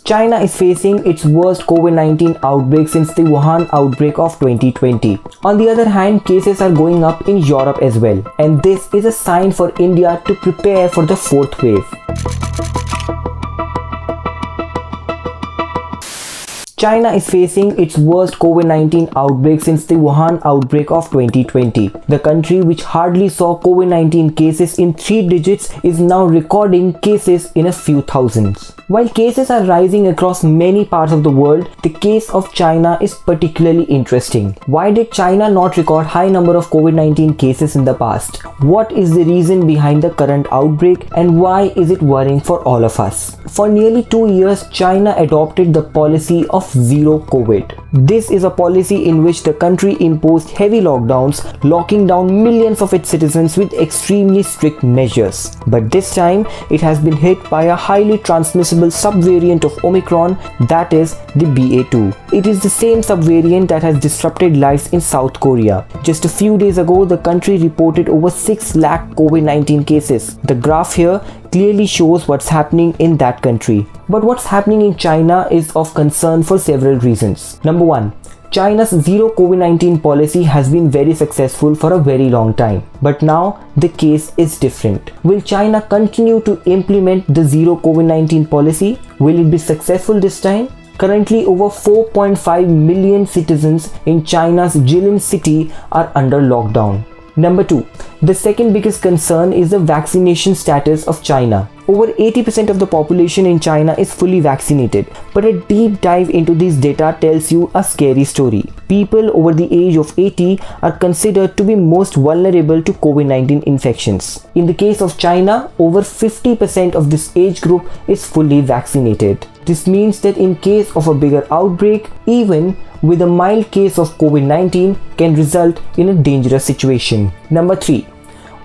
China is facing its worst COVID-19 outbreak since the Wuhan outbreak of 2020. On the other hand, cases are going up in Europe as well, and this is a sign for India to prepare for the fourth wave. China is facing its worst COVID-19 outbreak since the Wuhan outbreak of 2020. The country, which hardly saw COVID-19 cases in 3 digits, is now recording cases in a few thousands. While cases are rising across many parts of the world, the case of China is particularly interesting. Why did China not record high number of COVID-19 cases in the past? What is the reason behind the current outbreak, and why is it worrying for all of us? For nearly 2 years, China adopted the policy of zero COVID. This is a policy in which the country imposed heavy lockdowns, locking down millions of its citizens with extremely strict measures. But this time, it has been hit by a highly transmissible subvariant of Omicron, that is the BA2. It is the same subvariant that has disrupted lives in South Korea. Just a few days ago, the country reported over 6 lakh COVID-19 cases. The graph here clearly shows what's happening in that country. But what's happening in China is of concern for several reasons. Number 1. China's zero COVID-19 policy has been very successful for a very long time. But now the case is different. Will China continue to implement the zero COVID-19 policy? Will it be successful this time? Currently, over 4.5 million citizens in China's Jilin city are under lockdown. Number 2. The second biggest concern is the vaccination status of China. Over 80% of the population in China is fully vaccinated, but a deep dive into this data tells you a scary story. People over the age of 80 are considered to be most vulnerable to COVID-19 infections. In the case of China, over 50% of this age group is fully vaccinated. This means that in case of a bigger outbreak, even with a mild case of COVID-19 can result in a dangerous situation. Number 3.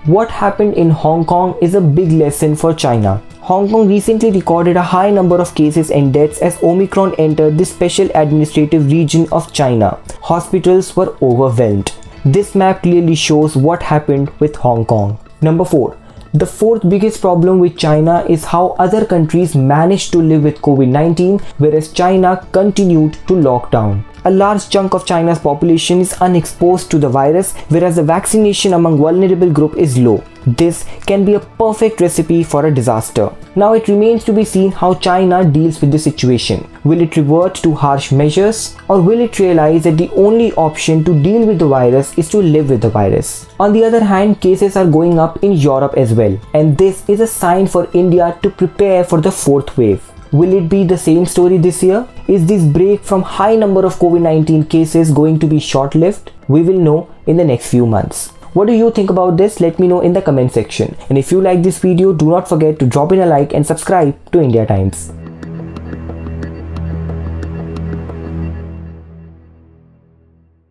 What happened in Hong Kong is a big lesson for China. Hong Kong recently recorded a high number of cases and deaths as Omicron entered the special administrative region of China. Hospitals were overwhelmed. This map clearly shows what happened with Hong Kong. Number 4. The fourth biggest problem with China is how other countries managed to live with COVID-19, whereas China continued to lock down. A large chunk of China's population is unexposed to the virus, whereas the vaccination among vulnerable group is low. This can be a perfect recipe for a disaster. Now it remains to be seen how China deals with the situation. Will it revert to harsh measures, or will it realize that the only option to deal with the virus is to live with the virus? On the other hand, cases are going up in Europe as well, and this is a sign for India to prepare for the fourth wave. Will it be the same story this year? Is this break from high number of COVID-19 cases going to be short-lived? We will know in the next few months. What do you think about this? Let me know in the comment section. And if you like this video, do not forget to drop in a like and subscribe to India Times.